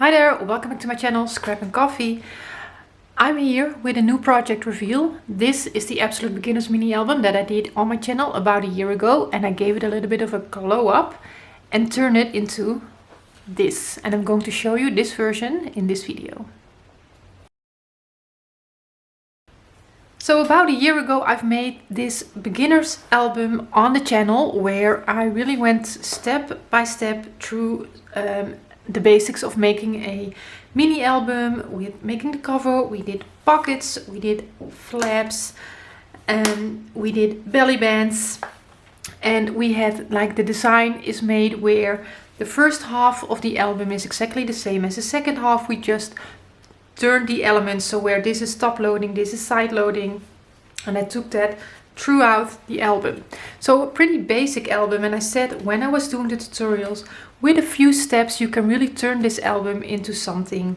Hi there, welcome back to my channel Scrap and Coffee. I'm here with a new project reveal. This is the Absolute Beginners mini album that I did on my channel about a year ago, and I gave it a little bit of a glow up and turned it into this. And I'm going to show you this version in this video. So about a year ago I've made this beginners album on the channel where I really went step by step through the basics of making a mini album, with making the cover. We did pockets, we did flaps, and we did belly bands, and we had like the design is made where the first half of the album is exactly the same as the second half. We just turned the elements, so where this is top loading, this is side loading, and I took that throughout the album. So a pretty basic album, and I said when I was doing the tutorials, with a few steps you can really turn this album into something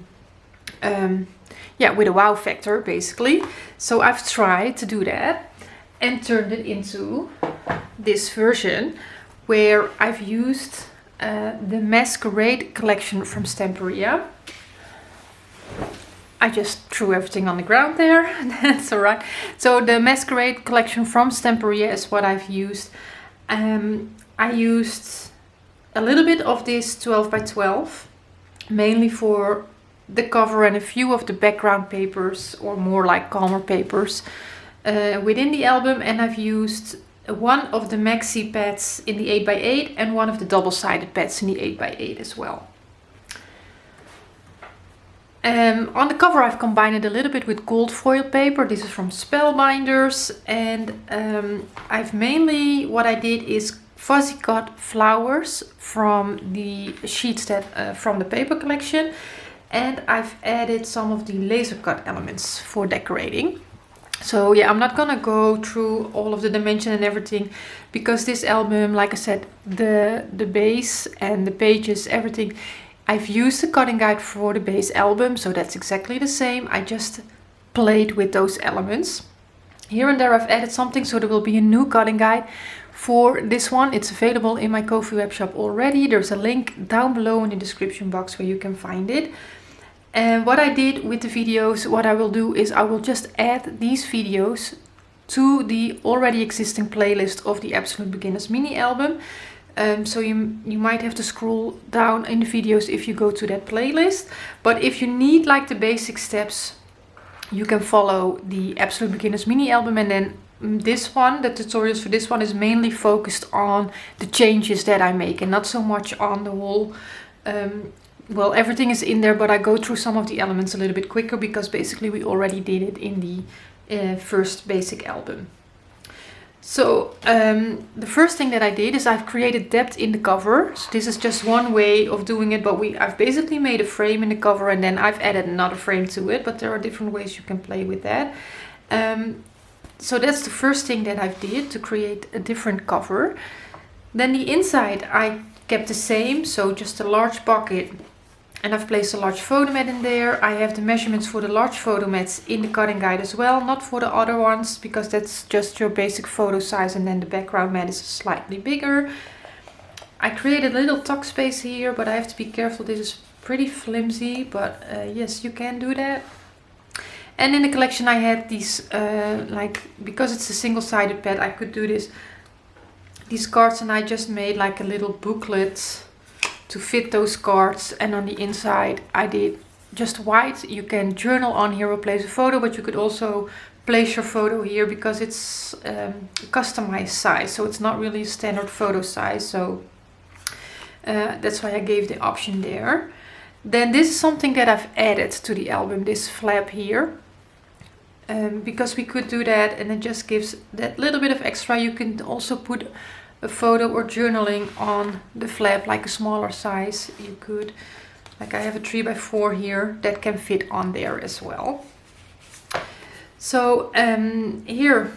with a wow factor basically. So I've tried to do that and turned it into this version where I've used the Masquerade collection from Stamperia. I just threw everything on the ground there. That's alright. So the Masquerade collection from Stamperia is what I've used. I used a little bit of this 12 by 12, mainly for the cover and a few of the background papers, or more like calmer papers, within the album. And I've used one of the maxi pads in the 8 by 8 and one of the double-sided pads in the 8 by 8 as well. On the cover I've combined it a little bit with gold foil paper. This is from Spellbinders, and I've mainly, what I did is fuzzy cut flowers from the sheets that from the paper collection, and I've added some of the laser cut elements for decorating. So yeah, I'm not gonna go through all of the dimension and everything, because this album, like I said, the base and the pages, everything, I've used the cutting guide for the base album, so that's exactly the same. I just played with those elements. Here and there I've added something, so there will be a new cutting guide for this one. It's available in my Ko-fi web shop already. There's a link down below in the description box where you can find it. And what I did with the videos, what I will do is I will just add these videos to the already existing playlist of the Absolute Beginners mini album. So you might have to scroll down in the videos if you go to that playlist. But if you need like the basic steps, you can follow the Absolute Beginners mini album. And then this one, the tutorials for this one, is mainly focused on the changes that I make and not so much on the whole, well, everything is in there, but I go through some of the elements a little bit quicker because basically we already did it in the first basic album. So the first thing that I did is I've created depth in the cover. So this is just one way of doing it, but I've basically made a frame in the cover and then I've added another frame to it, but there are different ways you can play with that. So that's the first thing that I did to create a different cover. Then the inside I kept the same, so just a large pocket, and I've placed a large photo mat in there. I have the measurements for the large photo mats in the cutting guide as well, not for the other ones, because that's just your basic photo size, and then the background mat is slightly bigger. I created a little tuck space here, but I have to be careful. This is pretty flimsy, but yes, you can do that. And in the collection I had these, because it's a single-sided pad, I could do these cards, and I just made like a little booklet to fit those cards. And on the inside I did just white. You can journal on here or place a photo, but you could also place your photo here because it's customized size, so it's not really a standard photo size. So that's why I gave the option there. Then this is something that I've added to the album, this flap here, because we could do that and it just gives that little bit of extra. You can also put a photo or journaling on the flap, like a smaller size. You could, like I have a 3 by 4 here that can fit on there as well. So here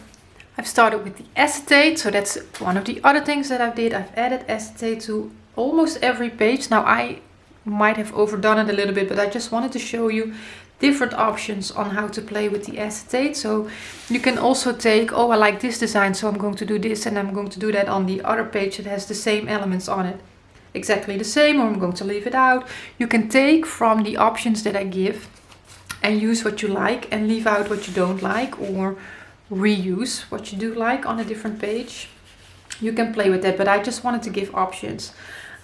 I've started with the acetate. So that's one of the other things that I did. I've added acetate to almost every page. Now I might have overdone it a little bit, but I just wanted to show you different options on how to play with the acetate. So you can also take, oh, I like this design, so I'm going to do this, and I'm going to do that on the other page that has the same elements on it. exactly the same, or I'm going to leave it out. You can take from the options that I give and use what you like and leave out what you don't like, or reuse what you do like on a different page. You can play with that, but I just wanted to give options.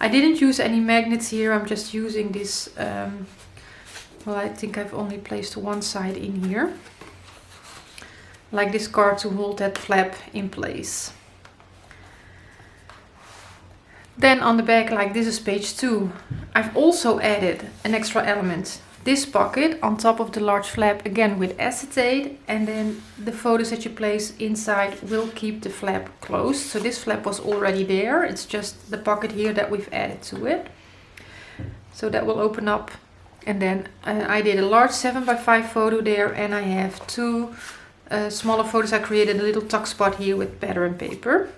I didn't use any magnets here. I'm just using this, well, I think I've only placed one side in here, like this card, to hold that flap in place. Then on the back, like this is page 2, I've also added an extra element. This pocket on top of the large flap, again with acetate, and then the photos that you place inside will keep the flap closed. So this flap was already there, it's just the pocket here that we've added to it. So that will open up, and then I did a large 7x5 photo there, and I have 2 smaller photos. I created a little tuck spot here with pattern paper.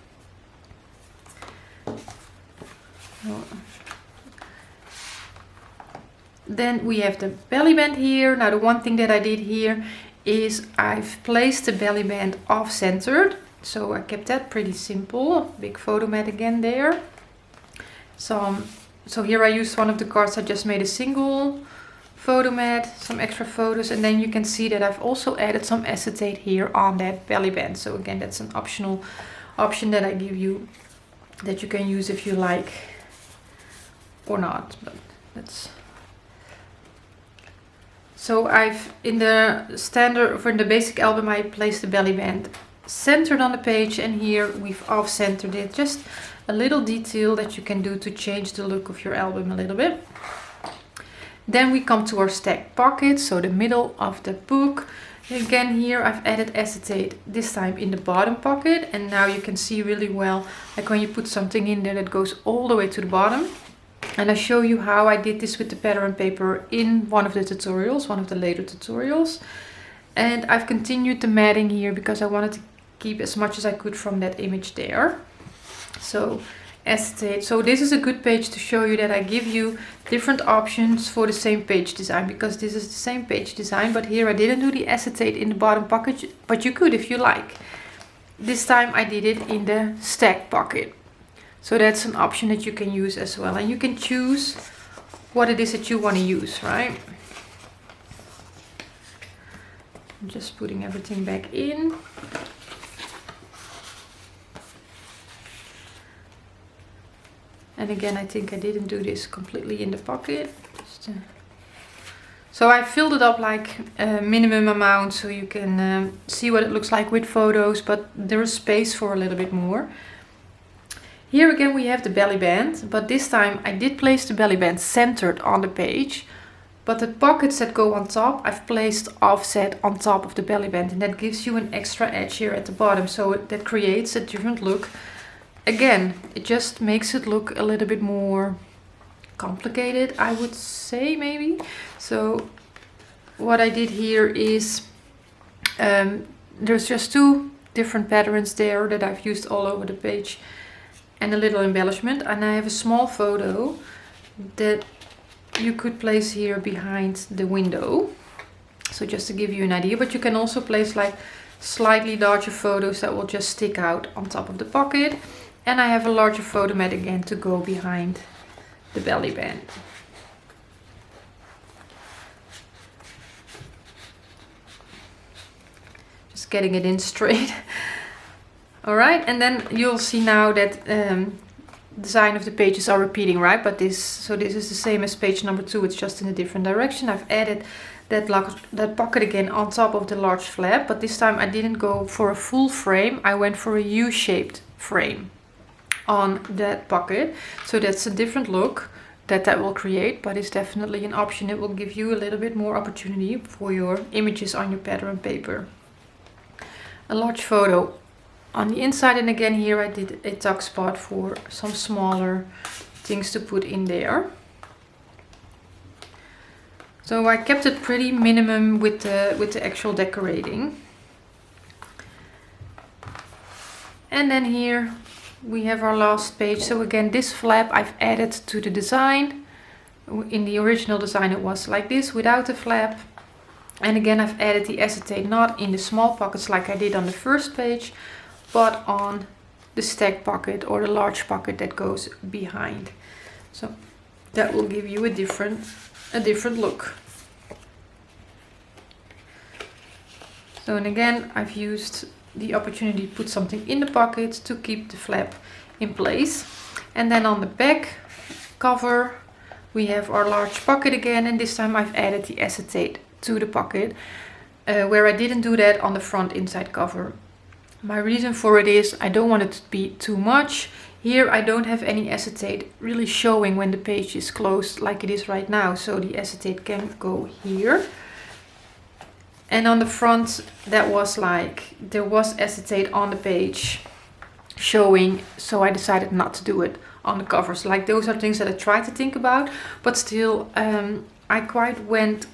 Then we have the belly band here. Now the one thing that I did here is I've placed the belly band off-centered. So I kept that pretty simple. Big photo mat again there. So here I used one of the cards. I just made a single photo mat, some extra photos, and then you can see that I've also added some acetate here on that belly band. So again, that's an optional option that I give you, that you can use if you like or not. But that's... So I've, in the standard, for the basic album, I placed the belly band centered on the page, and here we've off-centered it. Just a little detail that you can do to change the look of your album a little bit. Then we come to our stacked pockets, so the middle of the book. Again, here I've added acetate, this time in the bottom pocket, and now you can see really well, like when you put something in there, that goes all the way to the bottom. And I show you how I did this with the pattern paper in one of the tutorials, one of the later tutorials. And I've continued the matting here because I wanted to keep as much as I could from that image there. So acetate. So this is a good page to show you that I give you different options for the same page design, because this is the same page design, but here I didn't do the acetate in the bottom pocket, but you could if you like. This time I did it in the stack pocket. So that's an option that you can use as well, and you can choose what it is that you want to use, right? I'm just putting everything back in. And again, I think I didn't do this completely in the pocket. So I filled it up like a minimum amount, so you can see what it looks like with photos, but there is space for a little bit more. Here again we have the belly band, but this time I did place the belly band centered on the page, but the pockets that go on top I've placed offset on top of the belly band, and that gives you an extra edge here at the bottom, so that creates a different look. Again, it just makes it look a little bit more complicated, I would say, maybe. So what I did here is there's just 2 different patterns there that I've used all over the page, and a little embellishment, and I have a small photo that you could place here behind the window. So just to give you an idea, but you can also place like slightly larger photos that will just stick out on top of the pocket. And I have a larger photo mat again to go behind the belly band. Just getting it in straight. Alright, and then you'll see now that design of the pages are repeating, right? But this is the same as page number 2, it's just in a different direction. I've added that pocket again on top of the large flap, but this time I didn't go for a full frame, I went for a U-shaped frame on that pocket. So that's a different look that will create, but it's definitely an option. It will give you a little bit more opportunity for your images on your pattern paper. A large photo on the inside, and again here I did a tuck spot for some smaller things to put in there. So I kept it pretty minimum with the actual decorating. And then here we have our last page. So again, this flap I've added to the design. In the original design it was like this without the flap. And again, I've added the acetate not in the small pockets like I did on the first page, but on the stack pocket or the large pocket that goes behind So that will give you a different look. So, and again, I've used the opportunity to put something in the pocket to keep the flap in place. And then on the back cover, we have our large pocket again, and this time I've added the acetate to the pocket, where I didn't do that on the front inside cover. My reason for it is I don't want it to be too much. Here I don't have any acetate really showing when the page is closed like it is right now, so the acetate can go here. And on the front, that was like, there was acetate on the page showing, so I decided not to do it on the covers. Like, those are things that I try to think about, but still I went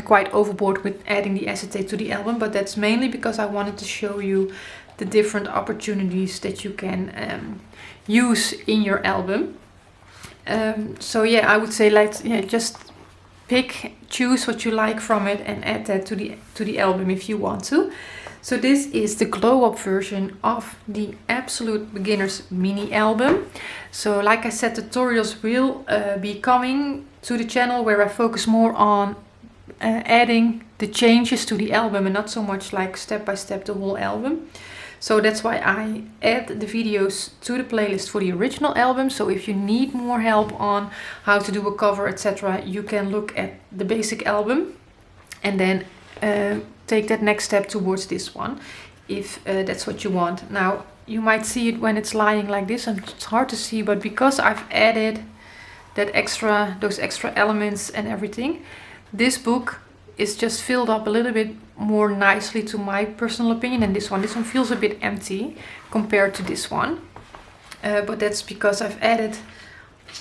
quite overboard with adding the acetate to the album, but that's mainly because I wanted to show you the different opportunities that you can use in your album. So yeah, I would say, like, yeah, just choose what you like from it and add that to the album if you want to. So this is the glow up version of the Absolute Beginners mini album. So like I said, tutorials will be coming to the channel where I focus more on adding the changes to the album and not so much like step by step the whole album. So that's why I add the videos to the playlist for the original album. So if you need more help on how to do a cover, etc., you can look at the basic album and then take that next step towards this one, if that's what you want. Now, you might see it when it's lying like this, and it's hard to see, but because I've added those extra elements and everything, this book is just filled up a little bit more nicely, to my personal opinion, than this one. This one feels a bit empty compared to this one, but that's because I've added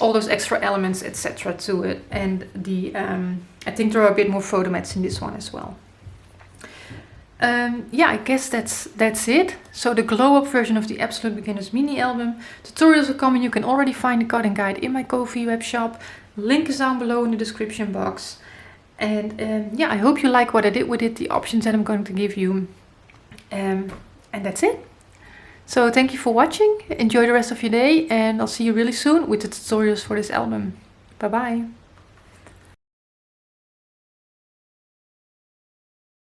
all those extra elements, etc., to it, and the I think there are a bit more photo mats in this one as well. Yeah, I guess that's it. So the glow up version of the Absolute Beginners mini album. Tutorials are coming. You can already find the cutting guide in my Ko-fi web shop. Link is down below in the description box. And yeah, I hope you like what I did with it, the options that I'm going to give you. And that's it. So thank you for watching. Enjoy the rest of your day, and I'll see you really soon with the tutorials for this album. Bye bye.